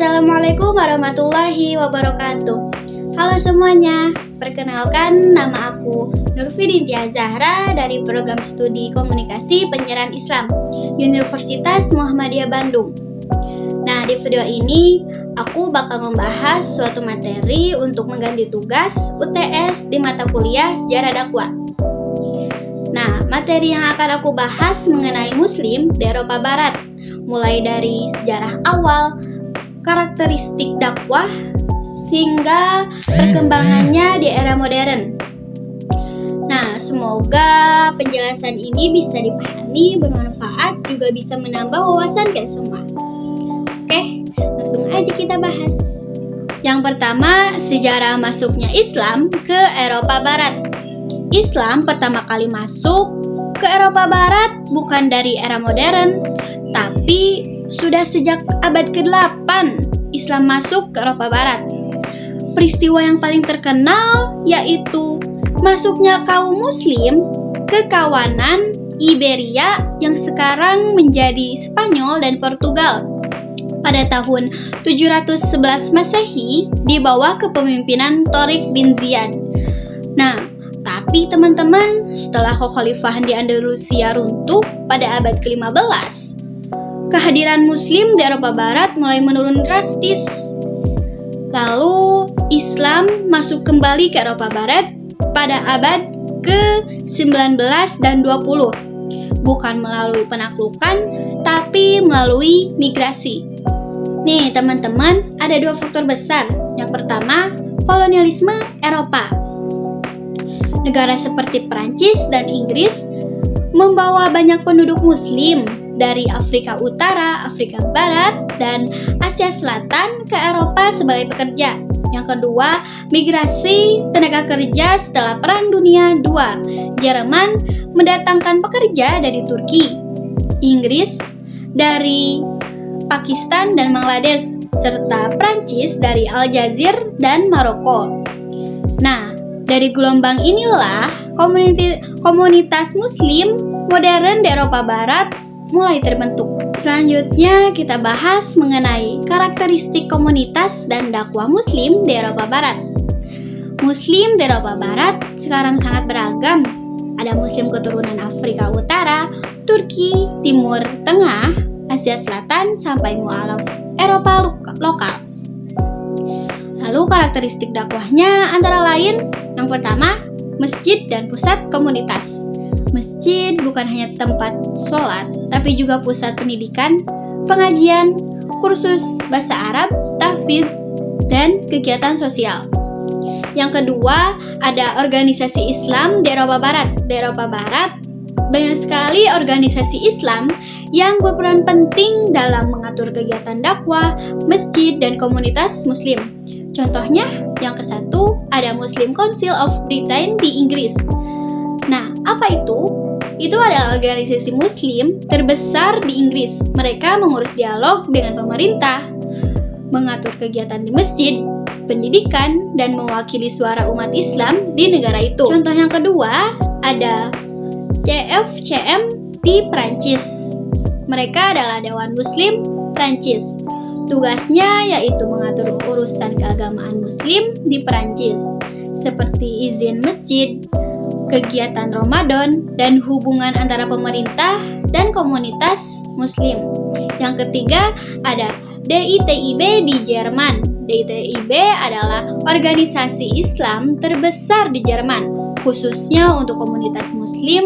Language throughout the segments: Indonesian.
Assalamualaikum warahmatullahi wabarakatuh. Halo semuanya, perkenalkan nama aku Nurfi Dintia Zahra dari Program Studi Komunikasi Penyiaran Islam Universitas Muhammadiyah Bandung. Nah, di video ini aku bakal membahas suatu materi untuk mengganti tugas UTS di mata kuliah Sejarah Dakwah. Nah, materi yang akan aku bahas mengenai Muslim di Eropa Barat, mulai dari sejarah awal, karakteristik dakwah, hingga perkembangannya di era modern. Nah, semoga penjelasan ini bisa dipahami, bermanfaat, juga bisa menambah wawasan kita semua. Oke, langsung aja kita bahas. Yang pertama, sejarah masuknya Islam ke Eropa Barat. Islam pertama kali masuk ke Eropa Barat bukan dari era modern, tapi sudah sejak abad ke-8 Islam masuk ke Eropa Barat. Peristiwa yang paling terkenal yaitu masuknya kaum Muslim ke kawanan Iberia yang sekarang menjadi Spanyol dan Portugal pada tahun 711 Masehi di bawah kepemimpinan Tariq bin Ziyad. Nah, tapi teman-teman, setelah kekhalifahan di Andalusia runtuh pada abad ke-15, kehadiran Muslim di Eropa Barat mulai menurun drastis. Lalu Islam masuk kembali ke Eropa Barat pada abad ke-19 dan 20, bukan melalui penaklukan, tapi melalui migrasi. Nih teman-teman, ada dua faktor besar. Yang pertama, kolonialisme Eropa. Negara seperti Perancis dan Inggris membawa banyak penduduk Muslim dari Afrika Utara, Afrika Barat, dan Asia Selatan ke Eropa sebagai pekerja. Yang kedua, migrasi tenaga kerja setelah Perang Dunia II. Jerman mendatangkan pekerja dari Turki, Inggris dari Pakistan dan Bangladesh, serta Prancis dari Aljazair dan Maroko. Nah, dari gelombang inilah komunitas Muslim modern di Eropa Barat mulai terbentuk. Selanjutnya kita bahas mengenai karakteristik komunitas dan dakwah Muslim di Eropa Barat. Muslim di Eropa Barat sekarang sangat beragam. Ada Muslim keturunan Afrika Utara, Turki, Timur Tengah, Asia Selatan, sampai mualaf Eropa lokal. Lalu karakteristik dakwahnya antara lain, yang pertama, masjid dan pusat komunitas. Masjid bukan hanya tempat sholat, tapi juga pusat pendidikan, pengajian, kursus bahasa Arab, tahfidz, dan kegiatan sosial. Yang kedua, ada organisasi Islam di Eropa Barat. Di Eropa Barat, banyak sekali organisasi Islam yang berperan penting dalam mengatur kegiatan dakwah, masjid, dan komunitas Muslim. Contohnya, yang ke-1 ada Muslim Council of Britain di Inggris. Nah, apa itu? Itu adalah organisasi Muslim terbesar di Inggris. Mereka mengurus dialog dengan pemerintah, mengatur kegiatan di masjid, pendidikan, dan mewakili suara umat Islam di negara itu. Contoh yang kedua, ada CFCM di Prancis. Mereka adalah Dewan Muslim Prancis. Tugasnya yaitu mengatur urusan keagamaan Muslim di Prancis, seperti izin masjid, kegiatan Ramadan, dan hubungan antara pemerintah dan komunitas Muslim. Yang ketiga, ada DITIB di Jerman. DITIB adalah organisasi Islam terbesar di Jerman, khususnya untuk komunitas Muslim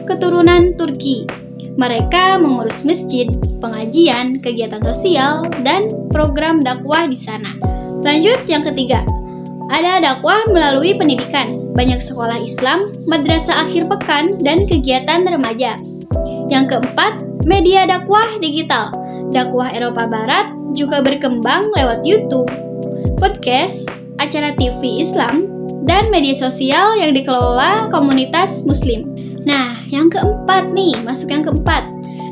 keturunan Turki. Mereka mengurus masjid, pengajian, kegiatan sosial, dan program dakwah di sana. Lanjut, yang ketiga, ada dakwah melalui pendidikan. Banyak sekolah Islam, madrasah akhir pekan, dan kegiatan remaja. Yang keempat, media dakwah digital. Dakwah Eropa Barat juga berkembang lewat YouTube, podcast, acara TV Islam, dan media sosial yang dikelola komunitas Muslim. Nah, yang keempat nih, masuk yang keempat,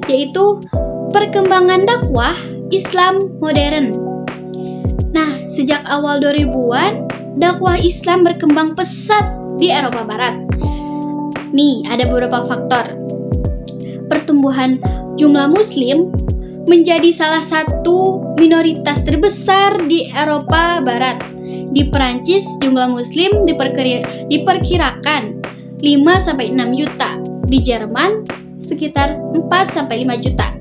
yaitu perkembangan dakwah Islam modern. Nah, sejak awal 2000-an, dakwah Islam berkembang pesat di Eropa Barat. Nih, ada beberapa faktor. Pertumbuhan jumlah Muslim menjadi salah satu minoritas terbesar di Eropa Barat. Di Perancis, jumlah Muslim diperkirakan 5-6 juta. Di Jerman, sekitar 4-5 juta.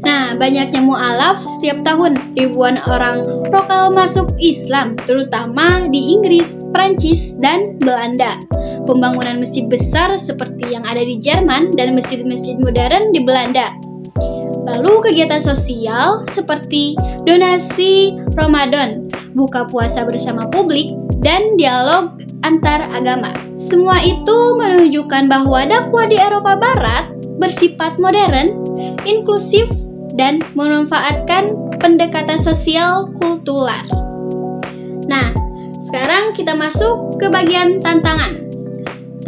Nah, banyaknya mu'alaf setiap tahun. Ribuan orang lokal masuk Islam, terutama di Inggris, Perancis, dan Belanda. Pembangunan masjid besar seperti yang ada di Jerman dan masjid-masjid modern di Belanda. Lalu kegiatan sosial seperti donasi Ramadan, buka puasa bersama publik, dan dialog antar agama. Semua itu menunjukkan bahwa dakwah di Eropa Barat bersifat modern, inklusif, dan memanfaatkan pendekatan sosial kultural. Nah, sekarang kita masuk ke bagian tantangan.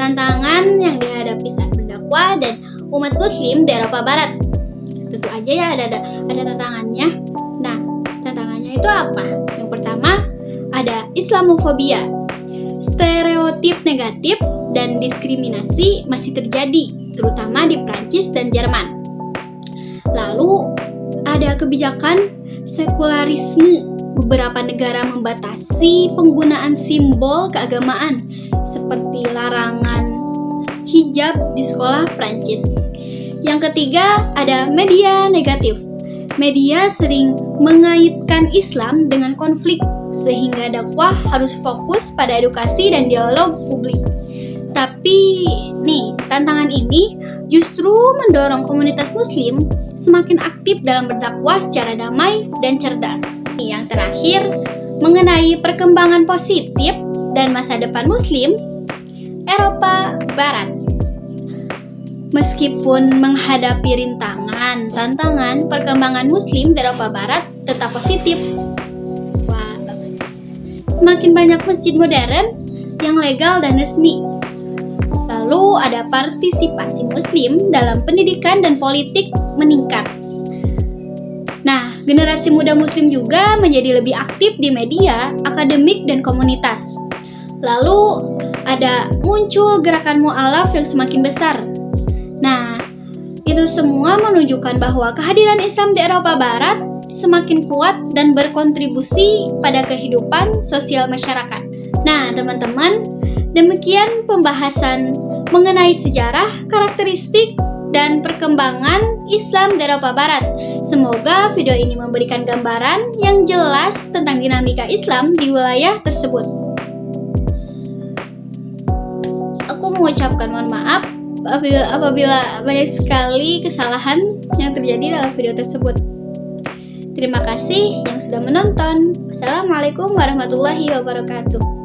Tantangan yang dihadapi saat berdakwah dan umat muslim di Eropa Barat. Tentu aja ya ada tantangannya. Nah, tantangannya itu apa? Yang pertama, ada Islamofobia. Stereotip negatif dan diskriminasi masih terjadi, terutama di Prancis dan Jerman. Lalu, ada kebijakan sekularisme. Beberapa negara membatasi penggunaan simbol keagamaan seperti larangan hijab di sekolah Prancis. Yang ketiga, ada media negatif. Media sering mengaitkan Islam dengan konflik, sehingga dakwah harus fokus pada edukasi dan dialog publik. Tapi, tantangan ini justru mendorong komunitas muslim semakin aktif dalam berdakwah secara damai dan cerdas. Yang terakhir, mengenai perkembangan positif dan masa depan muslim Eropa Barat. Meskipun menghadapi rintangan, tantangan, perkembangan muslim di Eropa Barat tetap positif. Wah, bagus. Semakin banyak masjid modern yang legal dan resmi. Lalu ada partisipasi muslim dalam pendidikan dan politik meningkat. Nah, generasi muda muslim juga menjadi lebih aktif di media, akademik, dan komunitas. Lalu ada muncul gerakan mu'alaf yang semakin besar. Nah, itu semua menunjukkan bahwa kehadiran Islam di Eropa Barat semakin kuat dan berkontribusi pada kehidupan sosial masyarakat. Nah, teman-teman, demikian pembahasan mengenai sejarah, karakteristik, dan perkembangan Islam di Eropa Barat. Semoga video ini memberikan gambaran yang jelas tentang dinamika Islam di wilayah tersebut. Aku mengucapkan mohon maaf apabila banyak sekali kesalahan yang terjadi dalam video tersebut. Terima kasih yang sudah menonton. Wassalamualaikum warahmatullahi wabarakatuh.